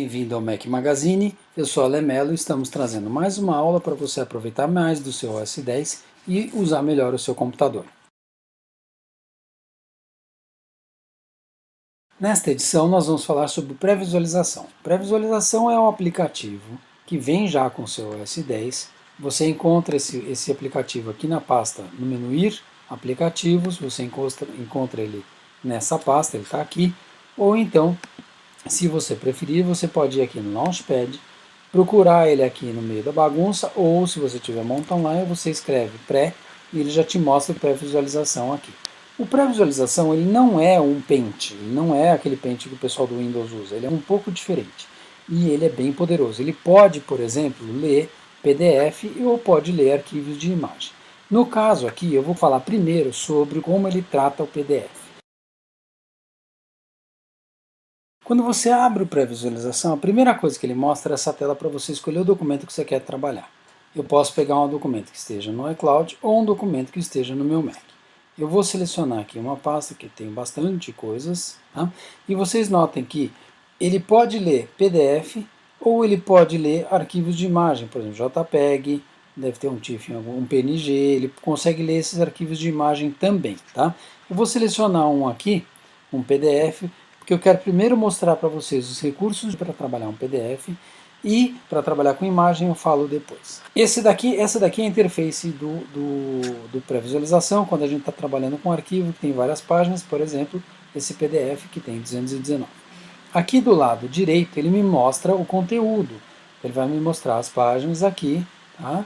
Bem-vindo ao Mac Magazine, eu sou Ale Mello e estamos trazendo mais uma aula para você aproveitar mais do seu OS X e usar melhor o seu computador. Nesta edição nós vamos falar sobre pré-visualização. Pré-visualização é um aplicativo que vem já com o seu OS X. Você encontra esse aplicativo aqui na pasta, no menu Ir, Aplicativos, você encontra ele nessa pasta, ele está aqui, ou então, se você preferir, você pode ir aqui no Launchpad, procurar ele aqui no meio da bagunça, ou se você tiver Monta Online, você escreve pré e ele já te mostra o pré-visualização aqui. O pré-visualização ele não é um Paint, ele não é aquele Paint que o pessoal do Windows usa, ele é um pouco diferente e ele é bem poderoso. Ele pode, por exemplo, ler PDF ou pode ler arquivos de imagem. No caso aqui, eu vou falar primeiro sobre como ele trata o PDF. Quando você abre o pré-visualização, a primeira coisa que ele mostra é essa tela para você escolher o documento que você quer trabalhar. Eu posso pegar um documento que esteja no iCloud ou um documento que esteja no meu Mac. Eu vou selecionar aqui uma pasta que tem bastante coisas, tá? E vocês notem que ele pode ler PDF ou ele pode ler arquivos de imagem, por exemplo, JPEG, deve ter um TIFF, um PNG, ele consegue ler esses arquivos de imagem também, tá? Eu vou selecionar um aqui, um PDF, porque eu quero primeiro mostrar para vocês os recursos para trabalhar um PDF e para trabalhar com imagem eu falo depois. Essa daqui é a interface do pré-visualização, quando a gente está trabalhando com um arquivo que tem várias páginas, por exemplo, esse PDF que tem 219. Aqui do lado direito ele me mostra o conteúdo, ele vai me mostrar as páginas aqui, tá?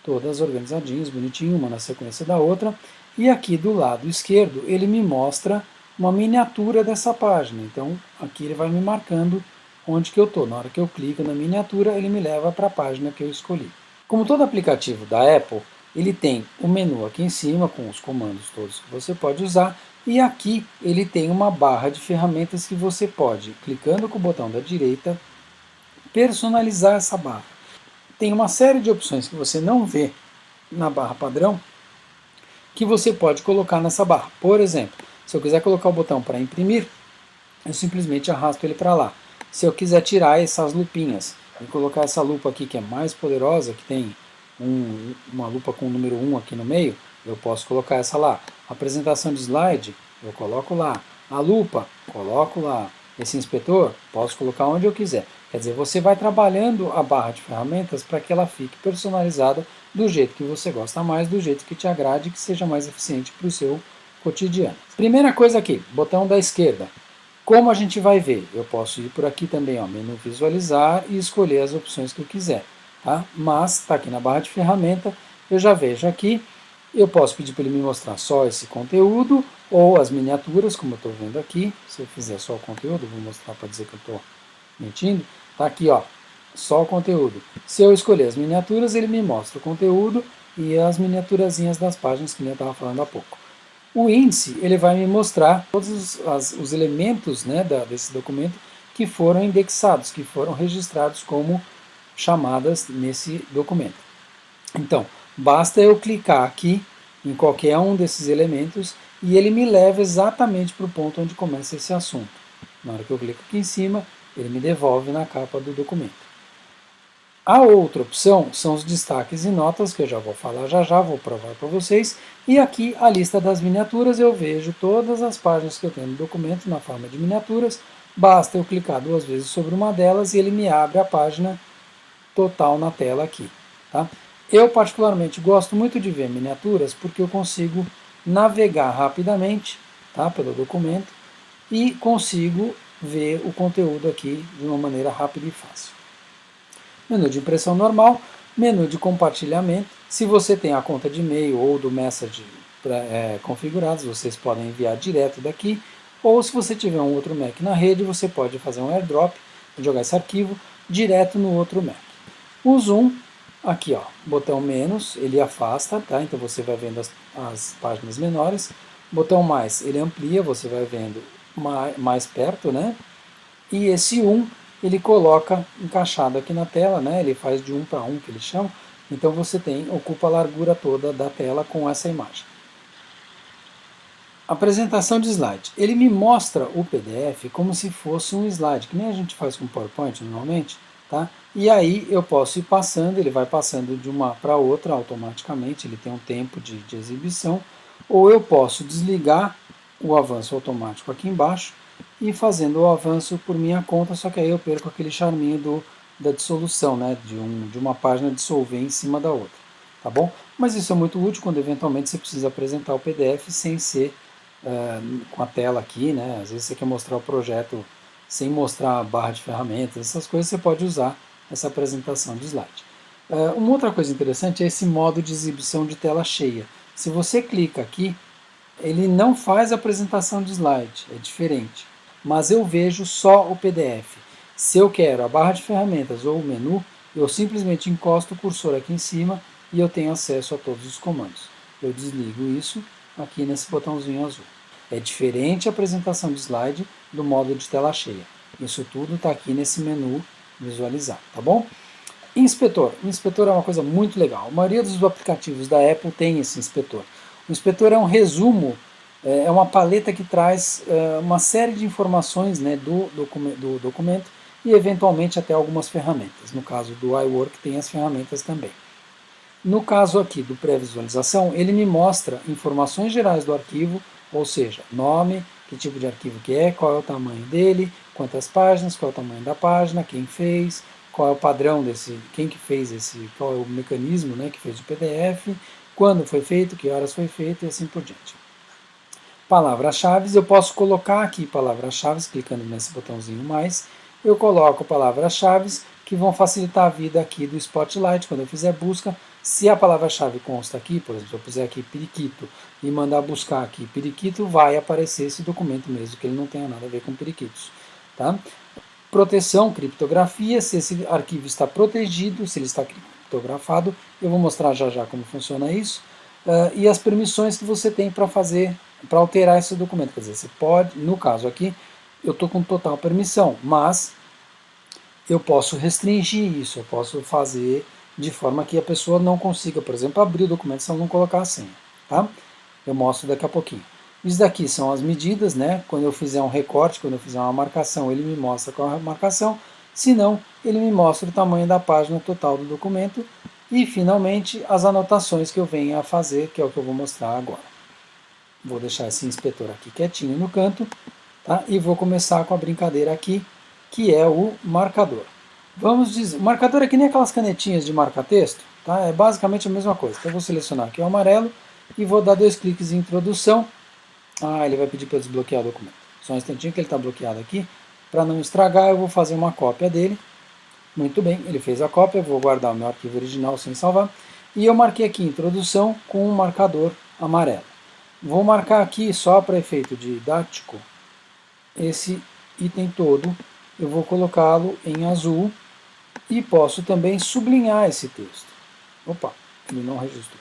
Todas organizadinhas, bonitinho, uma na sequência da outra, e aqui do lado esquerdo ele me mostra uma miniatura dessa página. Então aqui ele vai me marcando onde que eu estou. Na hora que eu clico na miniatura, ele me leva para a página que eu escolhi. Como todo aplicativo da Apple, ele tem o menu aqui em cima com os comandos todos que você pode usar, e aqui ele tem uma barra de ferramentas que você pode, clicando com o botão da direita, personalizar essa barra. Tem uma série de opções que você não vê na barra padrão, que você pode colocar nessa barra. Por exemplo, se eu quiser colocar o botão para imprimir, eu simplesmente arrasto ele para lá. Se eu quiser tirar essas lupinhas e colocar essa lupa aqui que é mais poderosa, que tem uma lupa com o número 1 aqui no meio, eu posso colocar essa lá. Apresentação de slide, eu coloco lá. A lupa, coloco lá. Esse inspetor, posso colocar onde eu quiser. Quer dizer, você vai trabalhando a barra de ferramentas para que ela fique personalizada do jeito que você gosta mais, do jeito que te agrade e que seja mais eficiente para o seu cotidiano. Primeira coisa aqui, botão da esquerda. Como a gente vai ver? Eu posso ir por aqui também, ó, menu visualizar e escolher as opções que eu quiser. Tá? Mas está aqui na barra de ferramenta, eu já vejo aqui, eu posso pedir para ele me mostrar só esse conteúdo ou as miniaturas, como eu estou vendo aqui. Se eu fizer só o conteúdo, vou mostrar para dizer que eu estou mentindo. Está aqui, ó, só o conteúdo. Se eu escolher as miniaturas, ele me mostra o conteúdo e as miniaturazinhas das páginas que eu estava falando há pouco. O índice ele vai me mostrar todos os elementos, né, desse documento que foram indexados, que foram registrados como chamadas nesse documento. Então, basta eu clicar aqui em qualquer um desses elementos e ele me leva exatamente para o ponto onde começa esse assunto. Na hora que eu clico aqui em cima, ele me devolve na capa do documento. A outra opção são os destaques e notas, que eu já vou falar já, vou provar para vocês. E aqui a lista das miniaturas, eu vejo todas as páginas que eu tenho no documento na forma de miniaturas. Basta eu clicar 2 vezes sobre uma delas e ele me abre a página total na tela aqui. Tá? Eu particularmente gosto muito de ver miniaturas porque eu consigo navegar rapidamente, tá, pelo documento e consigo ver o conteúdo aqui de uma maneira rápida e fácil. Menu de impressão normal, menu de compartilhamento. Se você tem a conta de e-mail ou do Message configurados, vocês podem enviar direto daqui. Ou se você tiver um outro Mac na rede, você pode fazer um AirDrop, jogar esse arquivo direto no outro Mac. O Zoom, aqui ó, botão menos, ele afasta, tá? Então você vai vendo as páginas menores. Botão mais, ele amplia, você vai vendo mais perto, né? E esse 1, ele coloca encaixado aqui na tela, né? Ele faz de 1 para 1 que ele chama, então você ocupa a largura toda da tela com essa imagem. Apresentação de slide. Ele me mostra o PDF como se fosse um slide, que nem a gente faz com o PowerPoint normalmente, tá? E aí eu posso ir passando, ele vai passando de uma para outra automaticamente, ele tem um tempo de exibição, ou eu posso desligar o avanço automático aqui embaixo e ir fazendo o avanço por minha conta, só que aí eu perco aquele charminho da dissolução, né? De uma página dissolver em cima da outra, tá bom? Mas isso é muito útil quando eventualmente você precisa apresentar o PDF sem ser com a tela aqui, né? Às vezes você quer mostrar o projeto sem mostrar a barra de ferramentas, essas coisas você pode usar essa apresentação de slide. Uma outra coisa interessante é esse modo de exibição de tela cheia. Se você clica aqui, ele não faz a apresentação de slide, é diferente. Mas eu vejo só o PDF. Se eu quero a barra de ferramentas ou o menu, eu simplesmente encosto o cursor aqui em cima e eu tenho acesso a todos os comandos. Eu desligo isso aqui nesse botãozinho azul. É diferente a apresentação de slide do modo de tela cheia. Isso tudo está aqui nesse menu visualizar, tá bom? Inspetor. O inspetor é uma coisa muito legal. A maioria dos aplicativos da Apple tem esse inspetor. O inspetor é um resumo, é uma paleta que traz uma série de informações, né, do documento e eventualmente até algumas ferramentas. No caso do iWork tem as ferramentas também. No caso aqui do pré-visualização, ele me mostra informações gerais do arquivo, ou seja, nome, que tipo de arquivo que é, qual é o tamanho dele, quantas páginas, qual é o tamanho da página, quem fez, qual é o padrão desse, quem que fez esse, qual é o mecanismo, né, que fez o PDF, quando foi feito, que horas foi feito e assim por diante. Palavras-chave, eu posso colocar aqui palavras-chave, clicando nesse botãozinho mais, eu coloco palavras-chave que vão facilitar a vida aqui do Spotlight, quando eu fizer busca. Se a palavra-chave consta aqui, por exemplo, se eu puser aqui periquito e mandar buscar aqui periquito, vai aparecer esse documento mesmo, que ele não tenha nada a ver com periquitos. Tá? Proteção, criptografia, se esse arquivo está protegido, se ele está criptografado, eu vou mostrar já já como funciona isso. E as permissões que você tem para fazer, para alterar esse documento. Quer dizer, você pode, no caso aqui, eu estou com total permissão, mas eu posso restringir isso, eu posso fazer de forma que a pessoa não consiga, por exemplo, abrir o documento se ela não colocar a senha. Tá? Eu mostro daqui a pouquinho. Isso daqui são as medidas, né? Quando eu fizer um recorte, quando eu fizer uma marcação, ele me mostra qual é a marcação. Se não, ele me mostra o tamanho da página total do documento. E, finalmente, as anotações que eu venho a fazer, que é o que eu vou mostrar agora. Vou deixar esse inspetor aqui quietinho no canto, tá? E vou começar com a brincadeira aqui, que é o marcador. Vamos dizer, o marcador é que nem aquelas canetinhas de marca-texto, tá? É basicamente a mesma coisa. Então eu vou selecionar aqui o amarelo e vou dar 2 cliques em introdução. Ele vai pedir para eu desbloquear o documento. Só um instantinho que ele está bloqueado aqui. Para não estragar, eu vou fazer uma cópia dele. Muito bem, ele fez a cópia, eu vou guardar o meu arquivo original sem salvar. E eu marquei aqui introdução com um marcador amarelo. Vou marcar aqui, só para efeito didático, esse item todo. Eu vou colocá-lo em azul e posso também sublinhar esse texto. Opa, ele não registrou.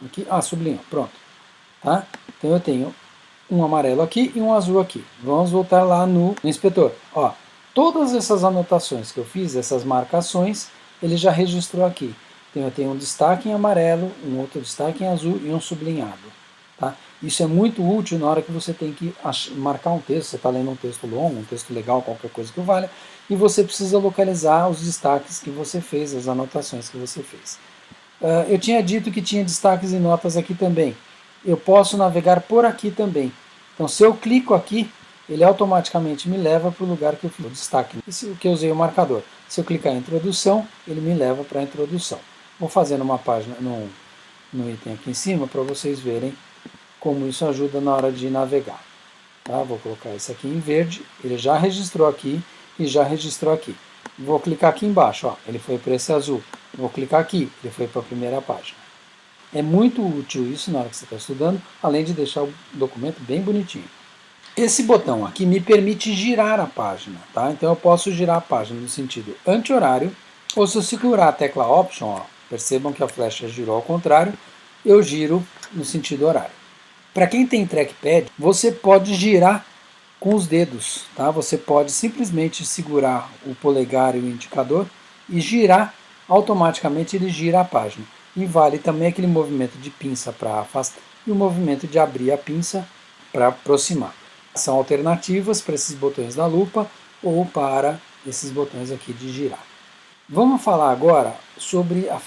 Aqui, sublinhou, pronto. Tá? Então eu tenho um amarelo aqui e um azul aqui. Vamos voltar lá no inspetor. Ó, todas essas anotações que eu fiz, essas marcações, ele já registrou aqui. Então eu tenho um destaque em amarelo, um outro destaque em azul e um sublinhado. Tá? Isso é muito útil na hora que você tem que marcar um texto, você está lendo um texto longo, um texto legal, qualquer coisa que valha, e você precisa localizar os destaques que você fez, as anotações que você fez. Eu tinha dito que tinha destaques e notas aqui também. Eu posso navegar por aqui também. Então, se eu clico aqui, ele automaticamente me leva para o lugar que eu fiz o destaque, que eu usei o marcador. Se eu clicar em introdução, ele me leva para a introdução. Vou fazer numa página, no item aqui em cima, para vocês verem como isso ajuda na hora de navegar. Tá? Vou colocar esse aqui em verde, ele já registrou aqui e já registrou aqui. Vou clicar aqui embaixo, ó, ele foi para esse azul. Vou clicar aqui, ele foi para a primeira página. É muito útil isso na hora que você está estudando, além de deixar o documento bem bonitinho. Esse botão aqui me permite girar a página, tá? Então eu posso girar a página no sentido anti-horário, ou se eu segurar a tecla Option, ó, percebam que a flecha girou ao contrário, eu giro no sentido horário. Para quem tem trackpad, você pode girar com os dedos, tá? Você pode simplesmente segurar o polegar e o indicador e girar, automaticamente ele gira a página. e vale também aquele movimento de pinça para afastar e o movimento de abrir a pinça para aproximar. São alternativas para esses botões da lupa ou para esses botões aqui de girar. Vamos falar agora sobre a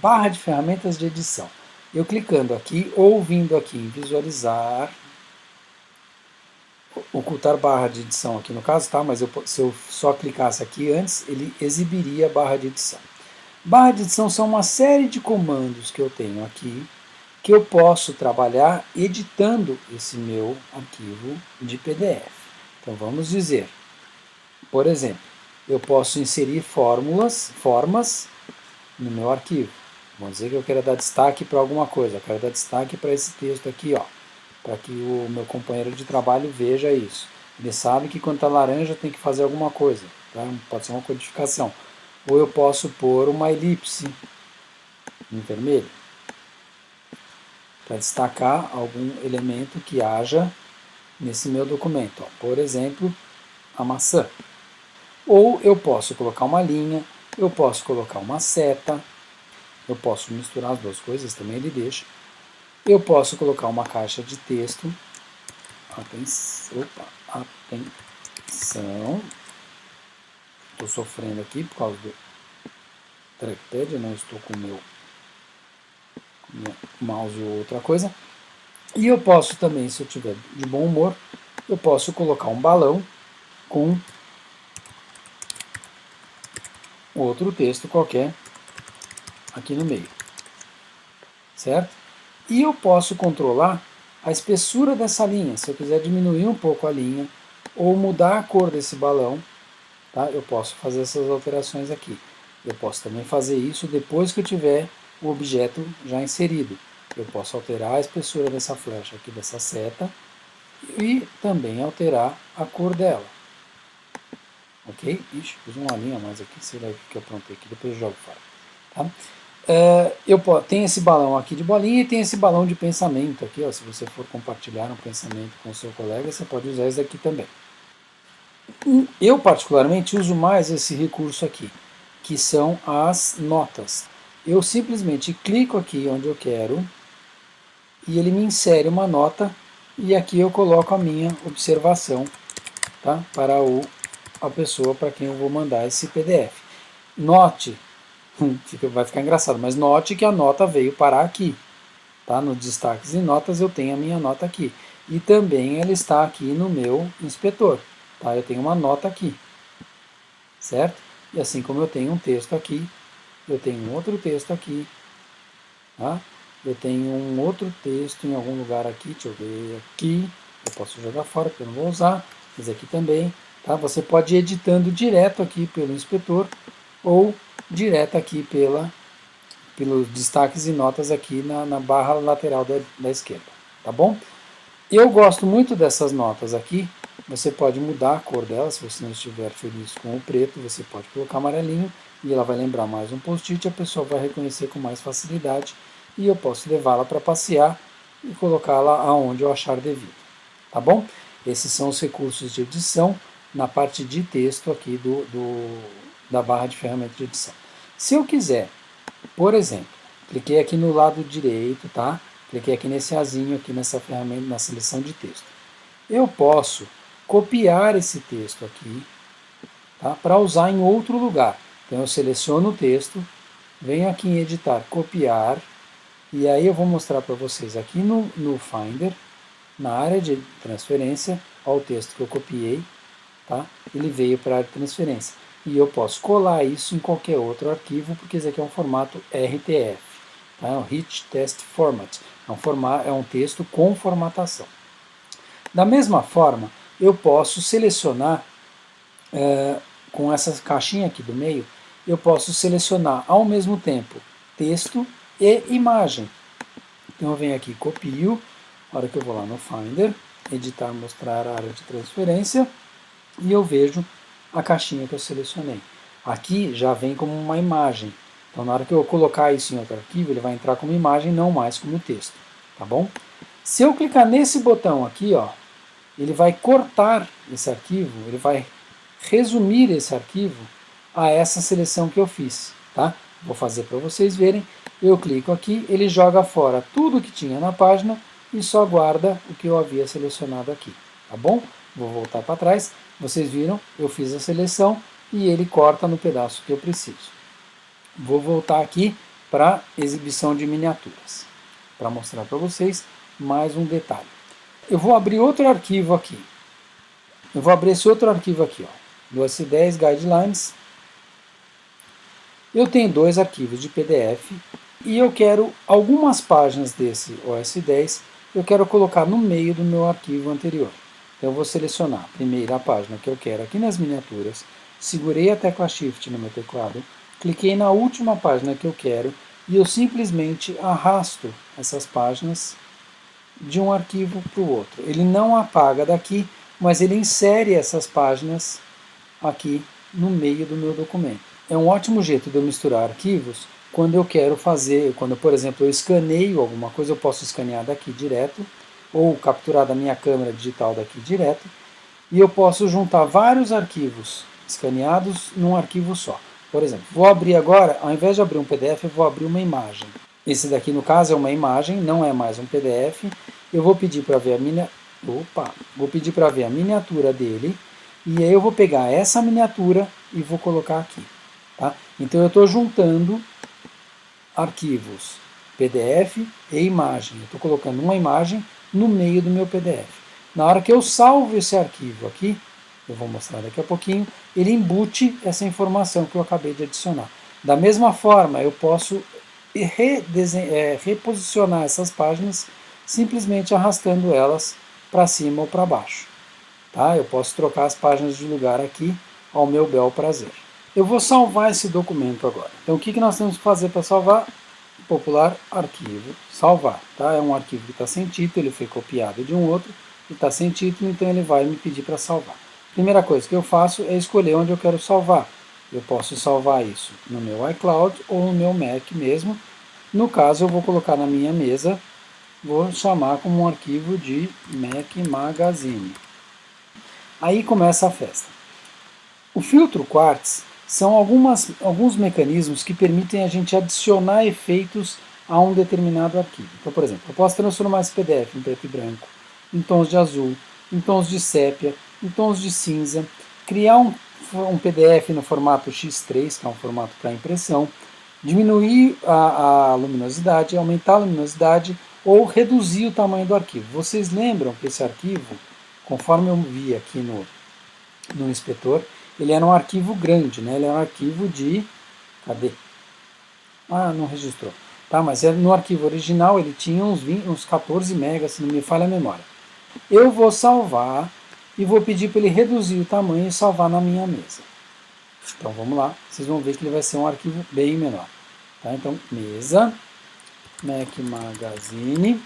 barra de ferramentas de edição. Eu clicando aqui ou vindo aqui em visualizar, ocultar barra de edição aqui no caso, tá? Mas se eu só clicasse aqui antes, ele exibiria a barra de edição. Barra de edição são uma série de comandos que eu tenho aqui, que eu posso trabalhar editando esse meu arquivo de PDF. Então vamos dizer, por exemplo, eu posso inserir formas no meu arquivo. Vamos dizer que eu quero dar destaque para alguma coisa, eu quero dar destaque para esse texto aqui, ó, para que o meu companheiro de trabalho veja isso. Ele sabe que quando está laranja tem que fazer alguma coisa, tá? Pode ser uma codificação. Ou eu posso pôr uma elipse em vermelho, para destacar algum elemento que haja nesse meu documento. Ó. Por exemplo, a maçã. Ou eu posso colocar uma linha, eu posso colocar uma seta, eu posso misturar as duas coisas, também ele deixa. Eu posso colocar uma caixa de texto. Atenção. Estou sofrendo aqui por causa do trackpad, eu não estou com o meu mouse ou outra coisa. E eu posso também, se eu tiver de bom humor, eu posso colocar um balão com outro texto qualquer aqui no meio, certo? E eu posso controlar a espessura dessa linha, se eu quiser diminuir um pouco a linha ou mudar a cor desse balão, tá? Eu posso fazer essas alterações aqui. Eu posso também fazer isso depois que eu tiver o objeto já inserido. Eu posso alterar a espessura dessa flecha aqui, dessa seta, e também alterar a cor dela. Ok? Ixi, fiz uma linha a mais aqui, sei lá o que eu aprontei aqui, depois eu jogo fora. Tá? Tem esse balão aqui de bolinha e tem esse balão de pensamento aqui, ó, se você for compartilhar um pensamento com o seu colega, você pode usar esse aqui também. Eu particularmente uso mais esse recurso aqui, que são as notas. Eu simplesmente clico aqui onde eu quero e ele me insere uma nota e aqui eu coloco a minha observação, tá, para a pessoa para quem eu vou mandar esse PDF. Note, vai ficar engraçado, mas note que a nota veio parar aqui. Tá? Nos destaques e notas eu tenho a minha nota aqui. E também ela está aqui no meu inspetor. Tá? Eu tenho uma nota aqui. Certo? E assim como eu tenho um texto aqui, eu tenho um outro texto aqui. Tá? Eu tenho um outro texto em algum lugar aqui. Deixa eu ver aqui. Eu posso jogar fora porque eu não vou usar. Mas aqui também. Tá? Você pode ir editando direto aqui pelo inspetor ou direto aqui pelos destaques e notas aqui na barra lateral da esquerda, tá bom? Eu gosto muito dessas notas aqui, você pode mudar a cor dela, se você não estiver feliz com o preto, você pode colocar amarelinho, e ela vai lembrar mais um post-it, a pessoa vai reconhecer com mais facilidade, e eu posso levá-la para passear e colocá-la aonde eu achar devido, tá bom? Esses são os recursos de edição na parte de texto aqui da barra de ferramenta de edição. Se eu quiser, por exemplo, cliquei aqui no lado direito, tá? Cliquei aqui nesse azinho aqui nessa ferramenta, na seleção de texto. Eu posso copiar esse texto aqui, tá? Para usar em outro lugar. Então eu seleciono o texto, venho aqui em editar, copiar, e aí eu vou mostrar para vocês aqui no Finder, na área de transferência, ó, o texto que eu copiei, tá? Ele veio para a área de transferência. E eu posso colar isso em qualquer outro arquivo, porque esse aqui é um formato RTF, tá? É um Rich Text Format, é um texto com formatação. Da mesma forma, eu posso selecionar, com essa caixinha aqui do meio, eu posso selecionar ao mesmo tempo texto e imagem. Então eu venho aqui, copio, na hora que eu vou lá no Finder, editar, mostrar a área de transferência, e eu vejo a caixinha que eu selecionei. Aqui já vem como uma imagem. Então, na hora que eu colocar isso em outro arquivo, ele vai entrar como imagem, não mais como texto. Tá bom? Se eu clicar nesse botão aqui, ó, ele vai cortar esse arquivo, ele vai resumir esse arquivo a essa seleção que eu fiz. Tá? Vou fazer para vocês verem. Eu clico aqui, ele joga fora tudo que tinha na página e só guarda o que eu havia selecionado aqui, tá bom? Vou voltar para trás. Vocês viram, eu fiz a seleção e ele corta no pedaço que eu preciso. Vou voltar aqui para exibição de miniaturas, para mostrar para vocês mais um detalhe. Eu vou abrir outro arquivo aqui. Eu vou abrir esse outro arquivo aqui, ó, do OS10 Guidelines. Eu tenho dois arquivos de PDF e eu quero algumas páginas desse OS10, eu quero colocar no meio do meu arquivo anterior. Então eu vou selecionar primeiro a página que eu quero aqui nas miniaturas, segurei a tecla Shift no meu teclado, cliquei na última página que eu quero e eu simplesmente arrasto essas páginas de um arquivo para o outro. Ele não apaga daqui, mas ele insere essas páginas aqui no meio do meu documento. É um ótimo jeito de eu misturar arquivos quando eu quero fazer, quando, por exemplo, eu escaneio alguma coisa, eu posso escanear daqui direto, ou capturar da minha câmera digital daqui direto, e eu posso juntar vários arquivos escaneados num arquivo só. Por exemplo, vou abrir agora, ao invés de abrir um PDF, eu vou abrir uma imagem. Esse daqui, no caso, é uma imagem, não é mais um PDF. Eu vou pedir para ver a miniatura dele, e aí eu vou pegar essa miniatura e vou colocar aqui. Tá? Então eu estou juntando arquivos PDF e imagem. Eu estou colocando uma imagem no meio do meu PDF. Na hora que eu salvo esse arquivo aqui, eu vou mostrar daqui a pouquinho, ele embute essa informação que eu acabei de adicionar. Da mesma forma, eu posso reposicionar essas páginas simplesmente arrastando elas para cima ou para baixo. Tá? Eu posso trocar as páginas de lugar aqui ao meu bel prazer. Eu vou salvar esse documento agora. Então o que nós temos que fazer para salvar? Popular arquivo, salvar. Tá? É um arquivo que está sem título, ele foi copiado de um outro e está sem título, então ele vai me pedir para salvar. Primeira coisa que eu faço é escolher onde eu quero salvar. Eu posso salvar isso no meu iCloud ou no meu Mac mesmo. No caso, eu vou colocar na minha mesa, vou chamar como um arquivo de Mac Magazine. Aí começa a festa. O filtro Quartz são alguns mecanismos que permitem a gente adicionar efeitos a um determinado arquivo. Então, por exemplo, eu posso transformar esse PDF em preto e branco, em tons de azul, em tons de sépia, em tons de cinza, criar um PDF no formato X3, que é um formato para impressão, diminuir a luminosidade, aumentar a luminosidade ou reduzir o tamanho do arquivo. Vocês lembram que esse arquivo, conforme eu vi aqui no inspetor, ele era um arquivo grande, né? Ele era um arquivo de... Cadê? Ah, não registrou. Tá, mas no arquivo original ele tinha uns 14 megas, se não me falha a memória. Eu vou salvar e vou pedir para ele reduzir o tamanho e salvar na minha mesa. Então vamos lá, vocês vão ver que ele vai ser um arquivo bem menor. Tá? Então, mesa, Mac Magazine,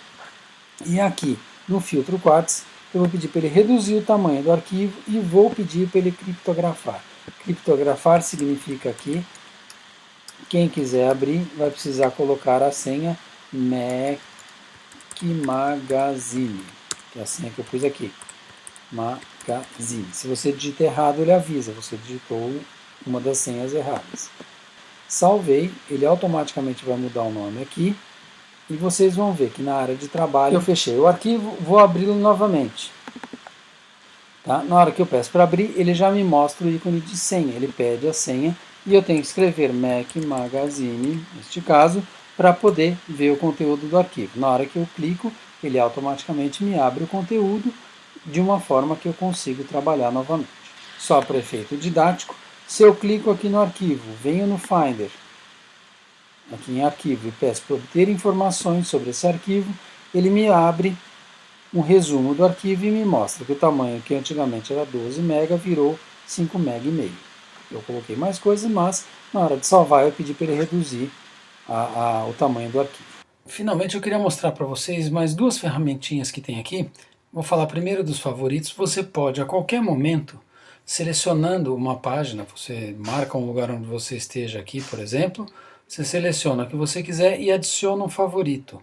e aqui no filtro Quartz eu vou pedir para ele reduzir o tamanho do arquivo e vou pedir para ele criptografar. Criptografar significa que quem quiser abrir vai precisar colocar a senha Mac Magazine, que é a senha que eu pus aqui. Magazine. Se você digita errado, ele avisa, você digitou uma das senhas erradas. Salvei, ele automaticamente vai mudar o nome aqui. E vocês vão ver que na área de trabalho eu fechei o arquivo, vou abri-lo novamente. Tá? Na hora que eu peço para abrir, ele já me mostra o ícone de senha. Ele pede a senha e eu tenho que escrever Mac Magazine, neste caso, para poder ver o conteúdo do arquivo. Na hora que eu clico, ele automaticamente me abre o conteúdo de uma forma que eu consigo trabalhar novamente. Só para efeito didático, se eu clico aqui no arquivo, venho no Finder, aqui em arquivo, e peço para obter informações sobre esse arquivo, ele me abre um resumo do arquivo e me mostra que o tamanho que antigamente era 12 MB virou 5 MB e meio. Eu coloquei mais coisas, mas na hora de salvar eu pedi para ele reduzir o tamanho do arquivo. Finalmente eu queria mostrar para vocês mais duas ferramentinhas que tem aqui. Vou falar primeiro dos favoritos. Você pode a qualquer momento, selecionando uma página, você marca um lugar onde você esteja aqui, por exemplo, você seleciona o que você quiser e adiciona um favorito.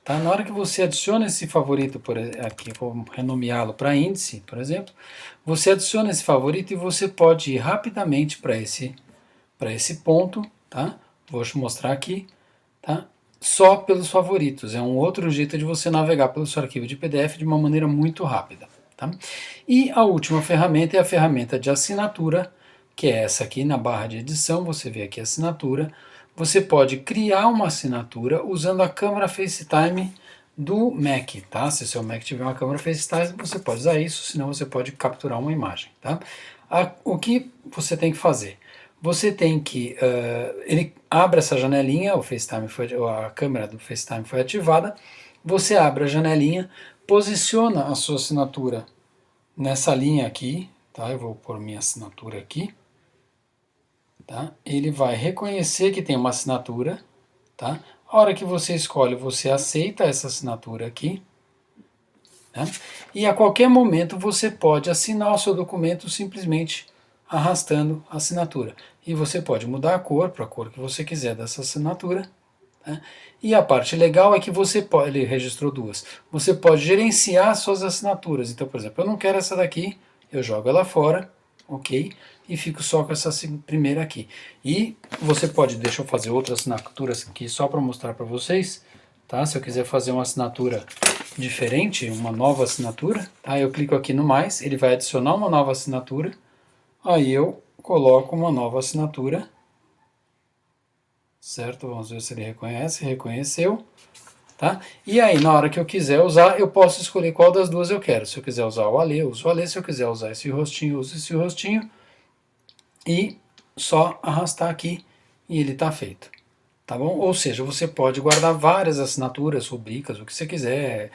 Tá? Na hora que você adiciona esse favorito, aqui vou renomeá-lo para índice, por exemplo, você adiciona esse favorito e você pode ir rapidamente para esse ponto, tá? Vou te mostrar aqui, tá? Só pelos favoritos. É um outro jeito de você navegar pelo seu arquivo de PDF de uma maneira muito rápida. Tá? E a última ferramenta é a ferramenta de assinatura, que é essa aqui na barra de edição. Você vê aqui a assinatura. Você pode criar uma assinatura usando a câmera FaceTime do Mac, tá? Se o seu Mac tiver uma câmera FaceTime, você pode usar isso, senão você pode capturar uma imagem, tá? O que você tem que fazer? Você tem que, ele abre essa janelinha, o FaceTime a câmera do FaceTime foi ativada, você abre a janelinha, posiciona a sua assinatura nessa linha aqui, tá? Eu vou pôr minha assinatura aqui, tá? Ele vai reconhecer que tem uma assinatura, tá? A hora que você escolhe, você aceita essa assinatura aqui, tá? E a qualquer momento você pode assinar o seu documento simplesmente arrastando a assinatura. E você pode mudar a cor para a cor que você quiser dessa assinatura. Tá? E a parte legal é que você pode, ele registrou duas, você pode gerenciar suas assinaturas. Então, por exemplo, eu não quero essa daqui, eu jogo ela fora, ok? E fico só com essa primeira aqui. E você pode, deixa eu fazer outras assinaturas aqui só para mostrar para vocês, tá? Se eu quiser fazer uma assinatura diferente, uma nova assinatura, tá? Eu clico aqui no mais, ele vai adicionar uma nova assinatura, aí eu coloco uma nova assinatura, certo? Vamos ver se ele reconhece, reconheceu, tá? E aí, na hora que eu quiser usar, eu posso escolher qual das duas eu quero. Se eu quiser usar o Alê, eu uso o Alê, se eu quiser usar esse rostinho, eu uso esse rostinho, e só arrastar aqui e ele está feito. Tá bom? Ou seja, você pode guardar várias assinaturas, rubricas, o que você quiser,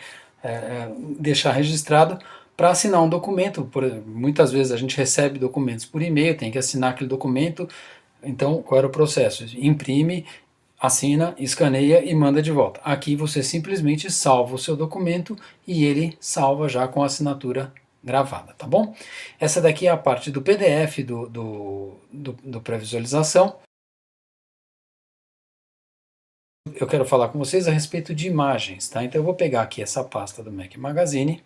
deixar registrado para assinar um documento. Muitas vezes a gente recebe documentos por e-mail, tem que assinar aquele documento. Então, qual era o processo? Imprime, assina, escaneia e manda de volta. Aqui você simplesmente salva o seu documento e ele salva já com a assinatura gravada, tá bom? Essa daqui é a parte do PDF do pré-visualização. Eu quero falar com vocês a respeito de imagens, tá? Então eu vou pegar aqui essa pasta do Mac Magazine,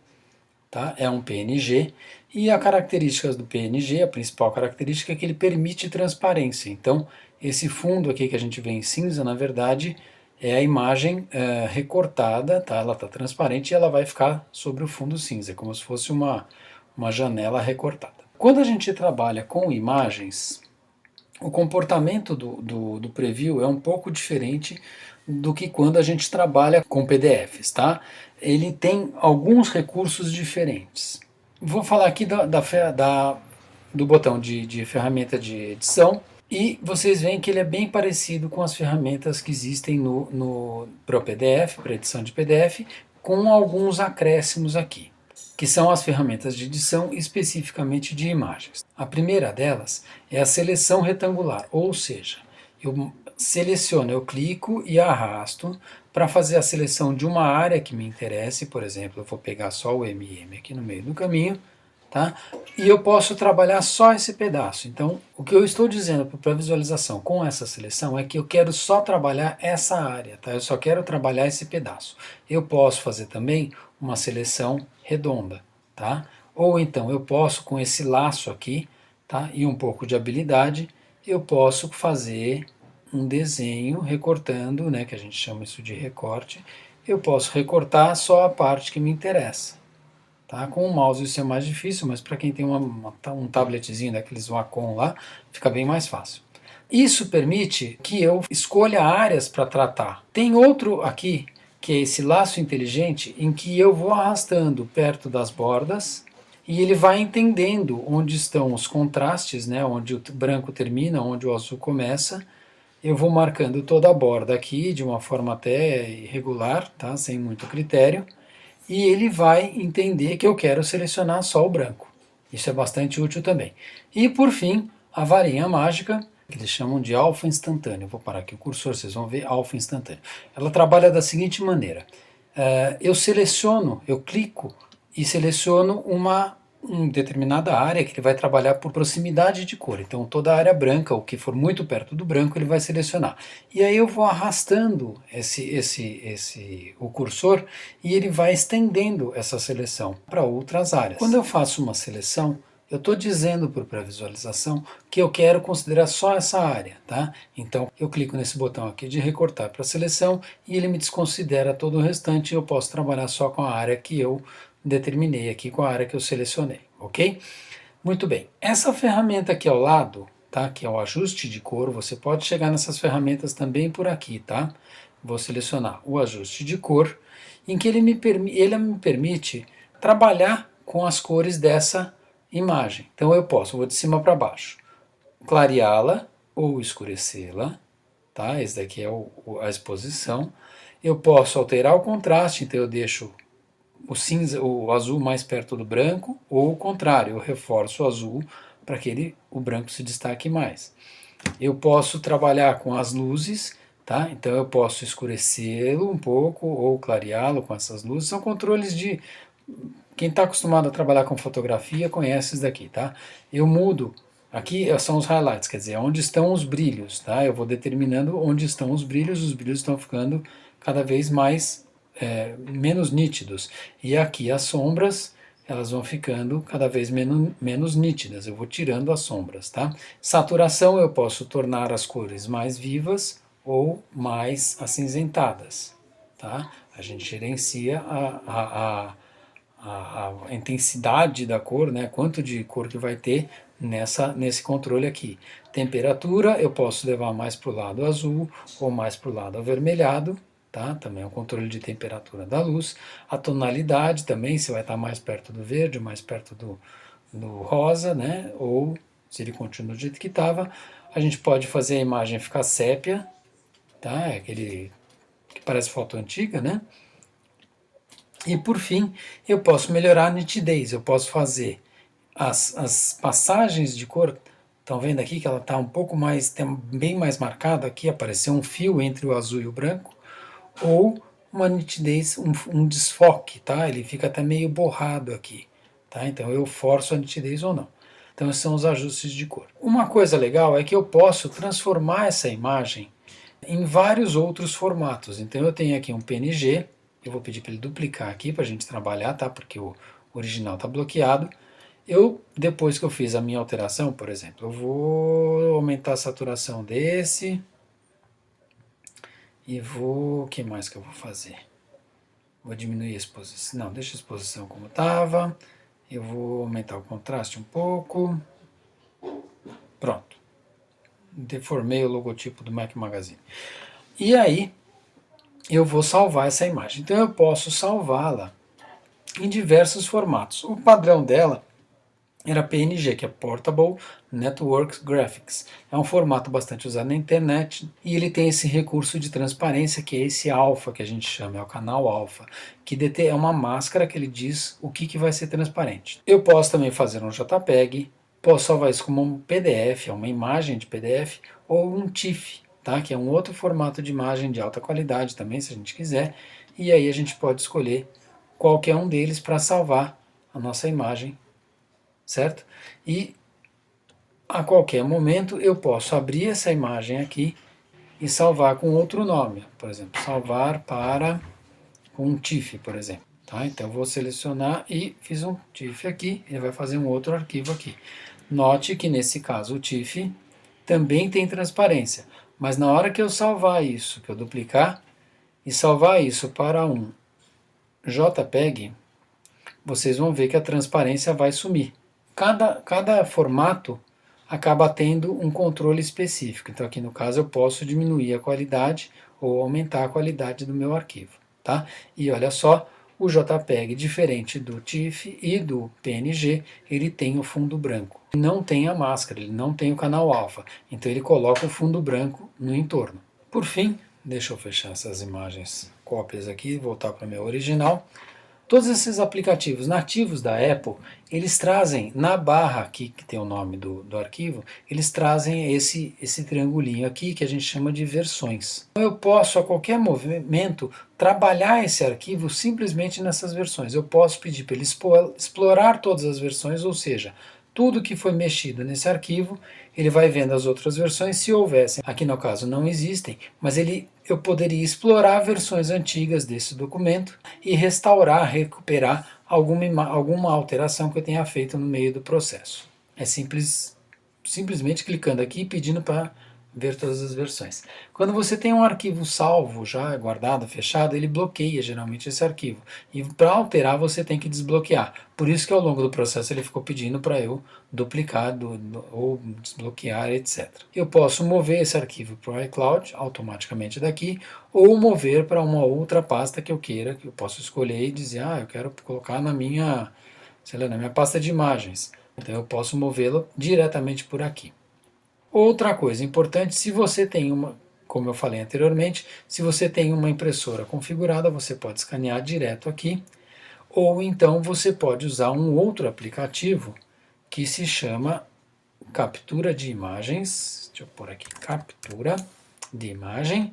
tá? É um PNG, e a característica do PNG, a principal característica é que ele permite transparência. Então esse fundo aqui que a gente vê em cinza, na verdade, é a imagem recortada, tá? Ela está transparente e ela vai ficar sobre o fundo cinza, como se fosse uma janela recortada. Quando a gente trabalha com imagens, o comportamento do preview é um pouco diferente do que quando a gente trabalha com PDFs, tá? Ele tem alguns recursos diferentes. Vou falar aqui do botão de ferramenta de edição, e vocês veem que ele é bem parecido com as ferramentas que existem para o PDF, para edição de PDF, com alguns acréscimos aqui, que são as ferramentas de edição especificamente de imagens. A primeira delas é a seleção retangular, ou seja, eu seleciono, eu clico e arrasto para fazer a seleção de uma área que me interesse. Por exemplo, eu vou pegar só o MM aqui no meio do caminho, tá? E eu posso trabalhar só esse pedaço. Então, o que eu estou dizendo para a visualização com essa seleção é que eu quero só trabalhar essa área, tá? Eu só quero trabalhar esse pedaço. Eu posso fazer também uma seleção redonda, tá? Ou então eu posso, com esse laço aqui, tá? E um pouco de habilidade, eu posso fazer um desenho recortando, né, que a gente chama isso de recorte. Eu posso recortar só a parte que me interessa. Tá? Com o mouse isso é mais difícil, mas para quem tem um tabletzinho daqueles Wacom lá, fica bem mais fácil. Isso permite que eu escolha áreas para tratar. Tem outro aqui, que é esse laço inteligente, em que eu vou arrastando perto das bordas e ele vai entendendo onde estão os contrastes, né, onde o branco termina, onde o azul começa. Eu vou marcando toda a borda aqui de uma forma até irregular, tá? Sem muito critério, e ele vai entender que eu quero selecionar só o branco. Isso é bastante útil também. E por fim, a varinha mágica, que eles chamam de alfa instantâneo. Vou parar aqui o cursor, vocês vão ver alfa instantâneo. Ela trabalha da seguinte maneira: eu seleciono, eu clico e seleciono uma determinada área que ele vai trabalhar por proximidade de cor. Então toda a área branca, o que for muito perto do branco, ele vai selecionar. E aí eu vou arrastando o cursor e ele vai estendendo essa seleção para outras áreas. Quando eu faço uma seleção, Eu estou dizendo para o pré-visualização que eu quero considerar só essa área, tá? Então eu clico nesse botão aqui de recortar para seleção e ele me desconsidera todo o restante e eu posso trabalhar só com a área que eu determinei aqui, com a área que eu selecionei, ok? Muito bem. Essa ferramenta aqui ao lado, tá? Que é o ajuste de cor, você pode chegar nessas ferramentas também por aqui, tá? Vou selecionar o ajuste de cor, em que ele me permite trabalhar com as cores dessa imagem. Então eu posso, vou de cima para baixo, clareá-la ou escurecê-la, tá? Esse daqui é a exposição. Eu posso alterar o contraste, então eu deixo o cinza, o azul mais perto do branco, ou o contrário, eu reforço o azul para que o branco se destaque mais. Eu posso trabalhar com as luzes, tá? Então eu posso escurecê-lo um pouco ou clareá-lo com essas luzes. São controles de quem está acostumado a trabalhar com fotografia conhece isso daqui, tá? Eu mudo, aqui são os highlights, quer dizer, onde estão os brilhos, tá? Eu vou determinando onde estão os brilhos estão ficando cada vez menos nítidos. E aqui as sombras, elas vão ficando cada vez menos nítidas, eu vou tirando as sombras, tá? Saturação, eu posso tornar as cores mais vivas ou mais acinzentadas, tá? A gente gerencia a intensidade da cor, né, quanto de cor que vai ter nesse controle aqui. Temperatura, eu posso levar mais para o lado azul ou mais para o lado avermelhado, tá? Também é um controle de temperatura da luz. A tonalidade também, se vai estar mais perto do verde, mais perto do rosa, né? Ou se ele continua do jeito que estava. A gente pode fazer a imagem ficar sépia, tá? É aquele que parece foto antiga, né? E por fim, eu posso melhorar a nitidez, eu posso fazer as passagens de cor, estão vendo aqui que ela está um pouco mais, bem mais marcada aqui, apareceu um fio entre o azul e o branco, ou uma nitidez, um desfoque, tá? Ele fica até meio borrado aqui, tá? Então eu forço a nitidez ou não. Então esses são os ajustes de cor. Uma coisa legal é que eu posso transformar essa imagem em vários outros formatos. Então eu tenho aqui um PNG, eu vou pedir para ele duplicar aqui para a gente trabalhar, tá? Porque o original está bloqueado. Depois que eu fiz a minha alteração, por exemplo, eu vou aumentar a saturação desse e o que mais que eu vou fazer? Vou diminuir a exposição, não, deixa a exposição como estava, eu vou aumentar o contraste um pouco, pronto, deformei o logotipo do Mac Magazine. E aí, eu vou salvar essa imagem. Então eu posso salvá-la em diversos formatos. O padrão dela era PNG, que é Portable Network Graphics. É um formato bastante usado na internet e ele tem esse recurso de transparência, que é esse alfa que a gente chama, é o canal alfa, que é uma máscara que ele diz o que vai ser transparente. Eu posso também fazer um JPEG, posso salvar isso como um PDF, uma imagem de PDF, ou um TIFF, tá? Que é um outro formato de imagem de alta qualidade também, se a gente quiser, e aí a gente pode escolher qualquer um deles para salvar a nossa imagem, certo? E a qualquer momento eu posso abrir essa imagem aqui e salvar com outro nome, por exemplo, salvar para com um TIFF, por exemplo. Tá? Então eu vou selecionar e fiz um TIFF aqui, ele vai fazer um outro arquivo aqui. Note que nesse caso o TIFF também tem transparência, mas na hora que eu salvar isso, que eu duplicar e salvar isso para um JPEG, vocês vão ver que a transparência vai sumir. Cada formato acaba tendo um controle específico. Então aqui no caso eu posso diminuir a qualidade ou aumentar a qualidade do meu arquivo. Tá? E olha só, o JPEG, diferente do TIFF e do PNG, ele tem o fundo branco. Não tem a máscara, ele não tem o canal alfa. Então ele coloca o fundo branco no entorno. Por fim, deixa eu fechar essas imagens, cópias aqui e voltar para o meu original. Todos esses aplicativos nativos da Apple, eles trazem, na barra aqui, que tem o nome do arquivo, eles trazem esse triangulinho aqui, que a gente chama de versões. Então eu posso, a qualquer momento, trabalhar esse arquivo simplesmente nessas versões. Eu posso pedir para ele explorar todas as versões, ou seja, tudo que foi mexido nesse arquivo, ele vai vendo as outras versões, se houvessem. Aqui no caso não existem, mas eu poderia explorar versões antigas desse documento e restaurar, recuperar alguma alteração que eu tenha feito no meio do processo. É simplesmente clicando aqui e pedindo para ver todas as versões. Quando você tem um arquivo salvo, já guardado, fechado, ele bloqueia geralmente esse arquivo. E para alterar você tem que desbloquear. Por isso que ao longo do processo ele ficou pedindo para eu duplicar ou desbloquear, etc. Eu posso mover esse arquivo para o iCloud automaticamente daqui, ou mover para uma outra pasta que eu queira, que eu posso escolher e dizer, eu quero colocar na minha, sei lá, na minha pasta de imagens. Então eu posso movê-lo diretamente por aqui. Outra coisa importante, se você tem como eu falei anteriormente, se você tem uma impressora configurada, você pode escanear direto aqui, ou então você pode usar um outro aplicativo que se chama captura de imagens. Deixa eu pôr aqui, captura de imagem.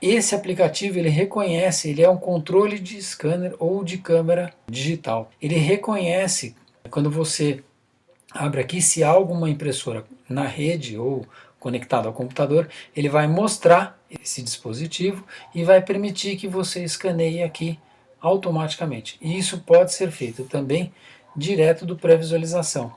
Esse aplicativo ele reconhece, ele é um controle de scanner ou de câmera digital. Ele reconhece quando você abre aqui, se há alguma impressora na rede ou conectada ao computador, ele vai mostrar esse dispositivo e vai permitir que você escaneie aqui automaticamente. E isso pode ser feito também direto do pré-visualização.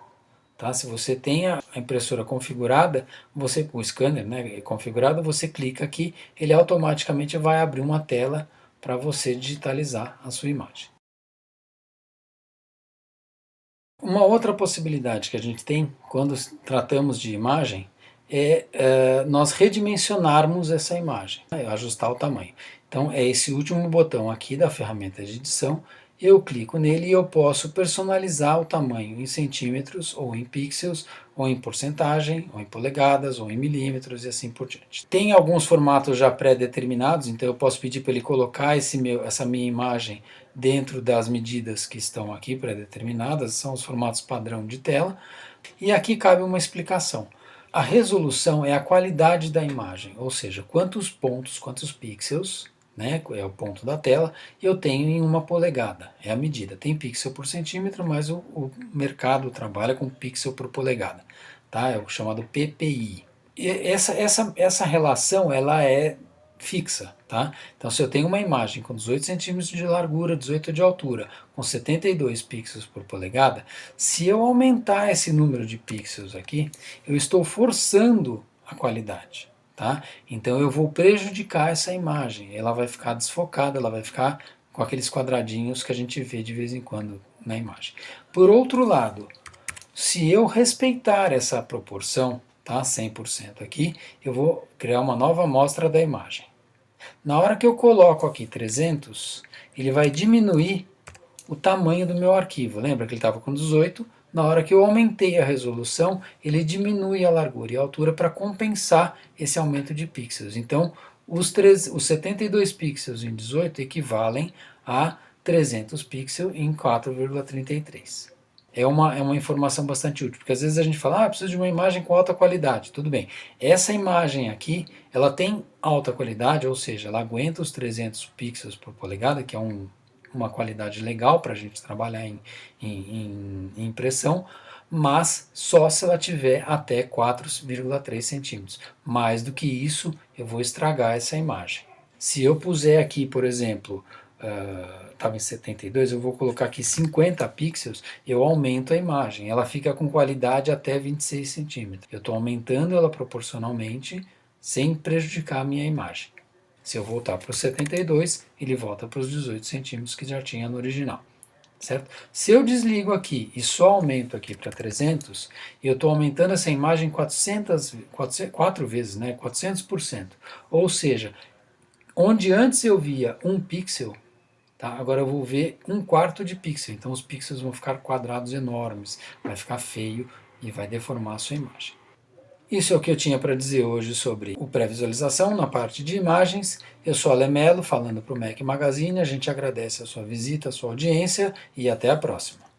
Tá? Se você tem a impressora configurada, o scanner, né, configurado, você clica aqui, ele automaticamente vai abrir uma tela para você digitalizar a sua imagem. Uma outra possibilidade que a gente tem quando tratamos de imagem é nós redimensionarmos essa imagem, ajustar o tamanho. Então é esse último botão aqui da ferramenta de edição, eu clico nele e eu posso personalizar o tamanho em centímetros, ou em pixels, ou em porcentagem, ou em polegadas, ou em milímetros e assim por diante. Tem alguns formatos já pré-determinados, então eu posso pedir para ele colocar essa minha imagem dentro das medidas que estão aqui pré-determinadas, são os formatos padrão de tela, e aqui cabe uma explicação. A resolução é a qualidade da imagem, ou seja, quantos pontos, quantos pixels, né, é o ponto da tela, eu tenho em uma polegada, é a medida. Tem pixel por centímetro, mas o mercado trabalha com pixel por polegada, tá? É o chamado PPI. E essa relação ela é fixa, tá? Então se eu tenho uma imagem com 18 centímetros de largura, 18 de altura, com 72 pixels por polegada, se eu aumentar esse número de pixels aqui, eu estou forçando a qualidade. Tá? Então eu vou prejudicar essa imagem, ela vai ficar desfocada, ela vai ficar com aqueles quadradinhos que a gente vê de vez em quando na imagem. Por outro lado, se eu respeitar essa proporção, tá, 100% aqui, eu vou criar uma nova amostra da imagem. Na hora que eu coloco aqui 300, ele vai diminuir o tamanho do meu arquivo. Lembra que ele estava com 18? Na hora que eu aumentei a resolução, ele diminui a largura e a altura para compensar esse aumento de pixels. Então, os 72 pixels em 18 equivalem a 300 pixels em 4,33. É uma informação bastante útil, porque às vezes a gente fala, preciso de uma imagem com alta qualidade. Tudo bem. Essa imagem aqui, ela tem alta qualidade, ou seja, ela aguenta os 300 pixels por polegada, que é uma qualidade legal para a gente trabalhar em impressão, mas só se ela tiver até 4,3 centímetros. Mais do que isso, eu vou estragar essa imagem. Se eu puser aqui, por exemplo, estava em 72, eu vou colocar aqui 50 pixels, eu aumento a imagem. Ela fica com qualidade até 26 centímetros. Eu estou aumentando ela proporcionalmente, sem prejudicar a minha imagem. Se eu voltar para os 72, ele volta para os 18 centímetros que já tinha no original. Certo? Se eu desligo aqui e só aumento aqui para 300, eu estou aumentando essa imagem 4 vezes, né? 400%. Ou seja, onde antes eu via 1 pixel, tá? Agora eu vou ver 1/4 de pixel. Então os pixels vão ficar quadrados enormes, vai ficar feio e vai deformar a sua imagem. Isso é o que eu tinha para dizer hoje sobre o pré-visualização na parte de imagens. Eu sou Ale Mello, falando para o Mac Magazine. A gente agradece a sua visita, a sua audiência e até a próxima.